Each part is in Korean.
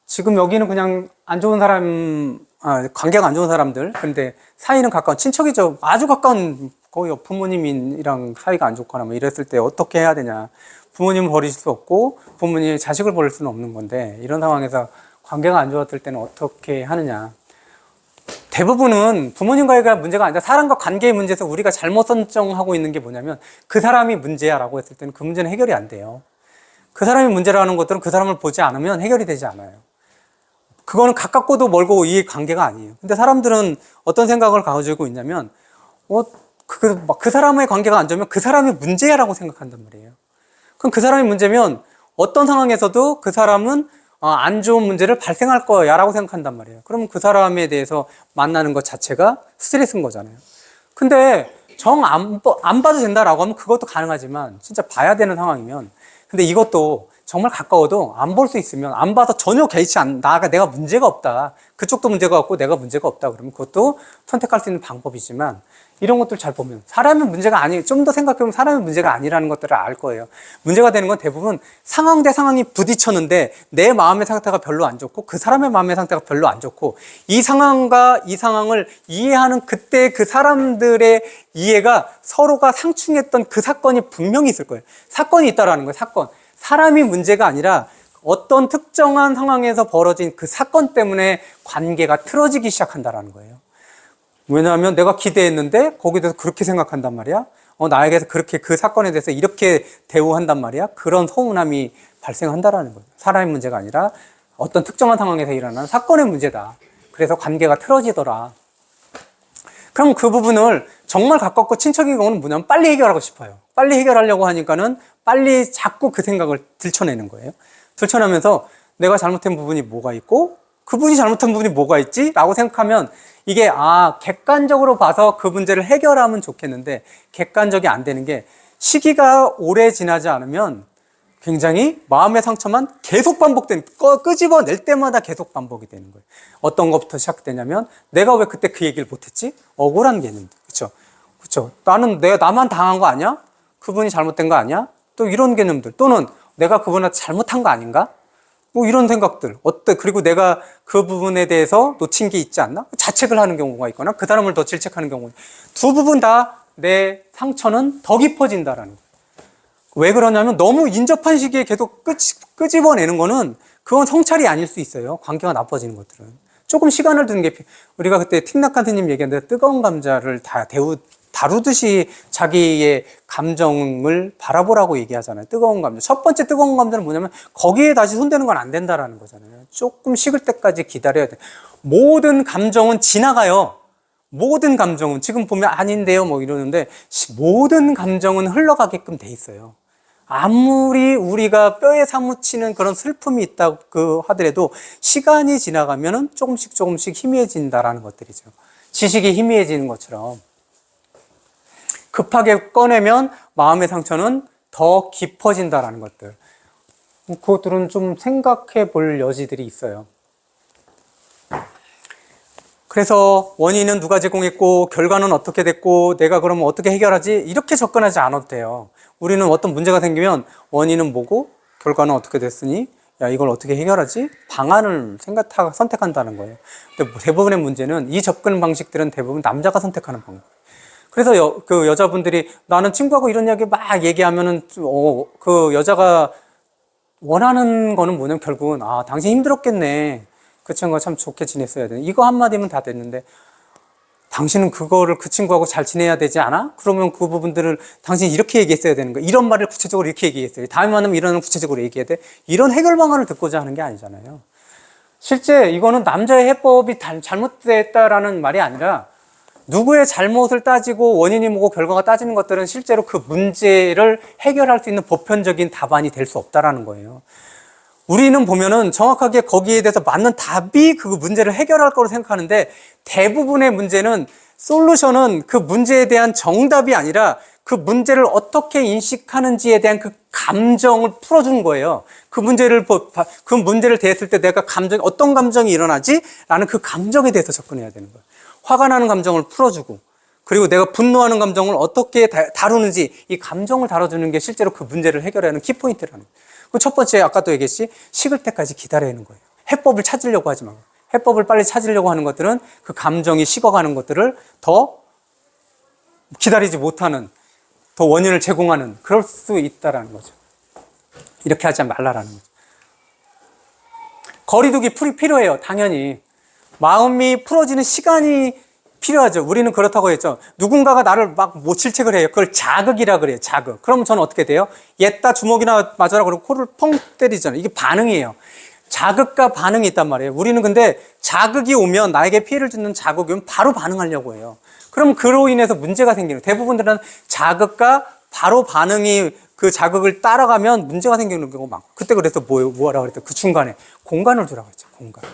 지금 여기는 그냥 안 좋은 사람, 관계가 안 좋은 사람들. 근데 사이는 가까운 친척이죠. 아주 가까운 거의 부모님이랑 사이가 안 좋거나 뭐 이랬을 때 어떻게 해야 되냐. 부모님을 버릴 수 없고 부모님이 자식을 버릴 수는 없는 건데 이런 상황에서 관계가 안 좋았을 때는 어떻게 하느냐. 대부분은 부모님과의 문제가 아니라 사람과 관계의 문제에서 우리가 잘못 선정하고 있는 게 뭐냐면 그 사람이 문제야 라고 했을 때는 그 문제는 해결이 안 돼요. 그 사람이 문제라는 것들은 그 사람을 보지 않으면 해결이 되지 않아요. 그거는 가깝고도 멀고 이 관계가 아니에요. 근데 사람들은 어떤 생각을 가지고 있냐면 그 사람의 관계가 안 좋으면 그 사람이 문제야 라고 생각한단 말이에요. 그럼 그 사람이 문제면 어떤 상황에서도 그 사람은 안 좋은 문제를 발생할 거야 라고 생각한단 말이에요. 그러면 그 사람에 대해서 만나는 것 자체가 스트레스인 거잖아요. 근데 안 봐도 된다라고 하면 그것도 가능하지만 진짜 봐야 되는 상황이면, 근데 이것도 정말 가까워도 안 볼 수 있으면 안 봐서 전혀 개의치 내가 문제가 없다, 그쪽도 문제가 없고 내가 문제가 없다 그러면 그것도 선택할 수 있는 방법이지만, 이런 것들 잘 보면 사람의 문제가 좀 더 생각해보면 사람의 문제가 아니라는 것들을 알 거예요. 문제가 되는 건 대부분 상황 대 상황이 부딪혔는데 내 마음의 상태가 별로 안 좋고 그 사람의 마음의 상태가 별로 안 좋고, 이 상황과 이 상황을 이해하는 그때 그 사람들의 이해가 서로가 상충했던 그 사건이 분명히 있을 거예요. 사건이 있다라는 거예요. 사람이 문제가 아니라 어떤 특정한 상황에서 벌어진 그 사건 때문에 관계가 틀어지기 시작한다라는 거예요. 왜냐하면 내가 기대했는데 거기에 대해서 그렇게 생각한단 말이야. 나에게서 그렇게 그 사건에 대해서 이렇게 대우한단 말이야. 그런 서운함이 발생한다라는 거예요. 사람의 문제가 아니라 어떤 특정한 상황에서 일어나는 사건의 문제다. 그래서 관계가 틀어지더라. 그럼 그 부분을 정말 가깝고 친척인 경우는 뭐냐면 빨리 해결하고 싶어요. 빨리 해결하려고 하니까는 빨리 자꾸 그 생각을 들춰내는 거예요. 들춰내면서 내가 잘못한 부분이 뭐가 있고 그분이 잘못한 부분이 뭐가 있지? 라고 생각하면 이게 객관적으로 봐서 그 문제를 해결하면 좋겠는데, 객관적이 안 되는 게 시기가 오래 지나지 않으면 굉장히 마음의 상처만 계속 끄집어낼 때마다 계속 반복이 되는 거예요. 어떤 것부터 시작되냐면 내가 왜 그때 그 얘기를 못했지? 억울한 개념들. 그렇죠? 나만 당한 거 아니야? 그분이 잘못된 거 아니야? 또 이런 개념들. 또는 내가 그분한테 잘못한 거 아닌가? 뭐 이런 생각들. 그리고 내가 그 부분에 대해서 놓친 게 있지 않나? 자책을 하는 경우가 있거나 그 사람을 더 질책하는 경우. 두 부분 다 내 상처는 더 깊어진다라는 거예요. 왜 그러냐면 너무 인접한 시기에 계속 끄집어내는 거는 그건 성찰이 아닐 수 있어요. 관계가 나빠지는 것들은. 조금 시간을 두는 게, 우리가 그때 틱낙한테님 얘기했는데 뜨거운 감자를 다루듯이 자기의 감정을 바라보라고 얘기하잖아요. 뜨거운 감자. 첫 번째 뜨거운 감자는 뭐냐면 거기에 다시 손대는 건 안 된다라는 거잖아요. 조금 식을 때까지 기다려야 돼. 모든 감정은 지나가요. 모든 감정은 지금 보면 아닌데요 뭐 이러는데 모든 감정은 흘러가게끔 돼 있어요. 아무리 우리가 뼈에 사무치는 그런 슬픔이 있다고 하더라도 시간이 지나가면은 조금씩 희미해진다라는 것들이죠. 지식이 희미해지는 것처럼 급하게 꺼내면 마음의 상처는 더 깊어진다라는 것들. 그것들은 좀 생각해 볼 여지들이 있어요. 그래서 원인은 누가 제공했고 결과는 어떻게 됐고 내가 그러면 어떻게 해결하지? 이렇게 접근하지 않아도 돼요. 우리는 어떤 문제가 생기면 원인은 뭐고 결과는 어떻게 됐으니 이걸 어떻게 해결하지? 방안을 선택한다는 거예요. 근데 대부분의 문제는 이 접근 방식들은 대부분 남자가 선택하는 방법. 그래서 그 여자분들이 나는 친구하고 이런 이야기 막 얘기하면은 그 여자가 원하는 거는 뭐냐면 결국은 당신 힘들었겠네. 그 친구가 참 좋게 지냈어야 되네. 이거 한마디면 다 됐는데 당신은 그거를 그 친구하고 잘 지내야 되지 않아? 그러면 그 부분들을 당신이 이렇게 얘기했어야 되는 거야. 이런 말을 구체적으로 이렇게 얘기했어야 돼. 다음에 만나면 이런 구체적으로 얘기해야 돼. 이런 해결 방안을 듣고자 하는 게 아니잖아요. 실제 이거는 남자의 해법이 잘못됐다라는 말이 아니라 누구의 잘못을 따지고 원인이 뭐고 결과가 따지는 것들은 실제로 그 문제를 해결할 수 있는 보편적인 답안이 될 수 없다라는 거예요. 우리는 보면은 정확하게 거기에 대해서 맞는 답이 그 문제를 해결할 거로 생각하는데 대부분의 문제는 솔루션은 그 문제에 대한 정답이 아니라 그 문제를 어떻게 인식하는지에 대한 그 감정을 풀어주는 거예요. 그 문제를 대했을 때 내가 어떤 감정이 일어나지? 라는 그 감정에 대해서 접근해야 되는 거예요. 화가 나는 감정을 풀어주고 그리고 내가 분노하는 감정을 어떻게 다루는지 이 감정을 다뤄주는 게 실제로 그 문제를 해결하는 키포인트라는 거예요. 그 첫 번째 아까도 얘기했지 식을 때까지 기다리는 거예요. 해법을 찾으려고 하지 마. 해법을 빨리 찾으려고 하는 것들은 그 감정이 식어가는 것들을 더 기다리지 못하는, 더 원인을 제공하는, 그럴 수 있다라는 거죠. 이렇게 하지 말라라는 거죠. 거리두기 필요해요. 당연히. 마음이 풀어지는 시간이 필요하죠. 우리는 그렇다고 했죠. 누군가가 나를 막 못 질책을 해요. 그걸 자극이라 그래요. 자극. 그러면 저는 어떻게 돼요? 얘따 주먹이나 맞아라 그러고 코를 펑 때리잖아요. 이게 반응이에요. 자극과 반응이 있단 말이에요. 우리는 근데 자극이 오면, 나에게 피해를 주는 자극이 오면 바로 반응하려고 해요. 그럼 그로 인해서 문제가 생기는, 대부분들은 자극과 바로 반응이, 그 자극을 따라가면 문제가 생기는 경우가 많고, 그때 그래서 뭐라고 그랬죠? 그 중간에 공간을 두라고 했죠. 공간.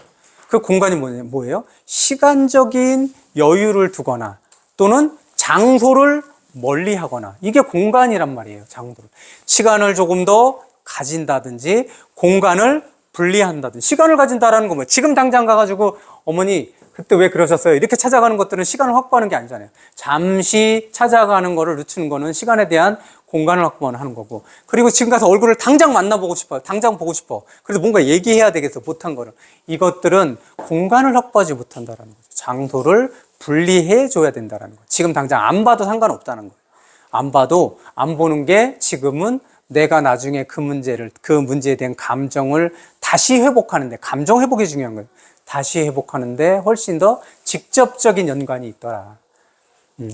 그 공간이 뭐예요? 시간적인 여유를 두거나 또는 장소를 멀리 하거나, 이게 공간이란 말이에요. 장소를. 시간을 조금 더 가진다든지 공간을 분리한다든지. 시간을 가진다라는 건 뭐예요? 지금 당장 가가지고 어머니 그때 왜 그러셨어요? 이렇게 찾아가는 것들은 시간을 확보하는 게 아니잖아요. 잠시 찾아가는 거를 늦추는 거는 시간에 대한 공간을 확보하는 거고, 그리고 지금 가서 얼굴을 당장 만나보고 싶어요. 당장 보고 싶어. 그래서 뭔가 얘기해야 되겠어. 못한 거를. 이것들은 공간을 확보하지 못한다라는 거죠. 장소를 분리해 줘야 된다라는 거예요. 지금 당장 안 봐도 상관없다는 거예요. 안 봐도, 안 보는 게 지금은 내가 나중에 그 문제에 대한 감정을 다시 회복하는데, 감정 회복이 중요한 거예요. 다시 회복하는데 훨씬 더 직접적인 연관이 있더라.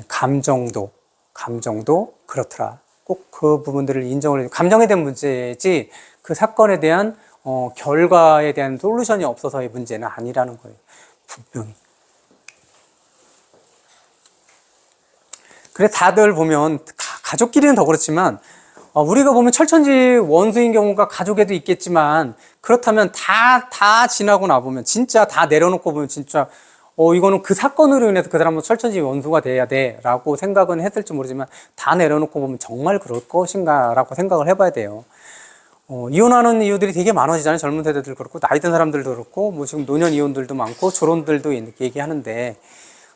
감정도 그렇더라. 꼭 그 부분들을 인정을 해요. 감정에 대한 문제지 그 사건에 대한 결과에 대한 솔루션이 없어서의 문제는 아니라는 거예요. 분명히. 그래, 다들 보면 가족끼리는 더 그렇지만 우리가 보면 철천지 원수인 경우가 가족에도 있겠지만, 그렇다면 다 지나고 나보면, 진짜 다 내려놓고 보면 진짜 이거는 그 사건으로 인해서 그 사람은 철천지 원수가 돼야 돼 라고 생각은 했을지 모르지만, 다 내려놓고 보면 정말 그럴 것인가 라고 생각을 해봐야 돼요. 이혼하는 이유들이 되게 많아지잖아요. 젊은 세대들 그렇고, 나이 든 사람들도 그렇고, 뭐 지금 노년 이혼들도 많고, 졸혼들도 얘기하는데,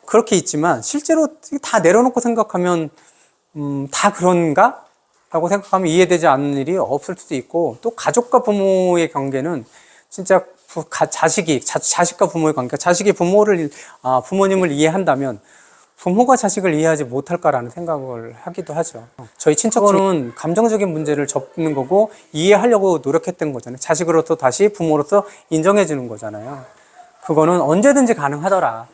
그렇게 있지만 실제로 다 내려놓고 생각하면 다 그런가? 라고 생각하면 이해되지 않는 일이 없을 수도 있고, 또 가족과 부모의 관계는 진짜 자식과 부모의 관계, 자식이 부모님을 이해한다면 부모가 자식을 이해하지 못할까라는 생각을 하기도 하죠. 저희 친척은 감정적인 문제를 접는 거고 이해하려고 노력했던 거잖아요. 자식으로서 다시 부모로서 인정해 주는 거잖아요. 그거는 언제든지 가능하더라.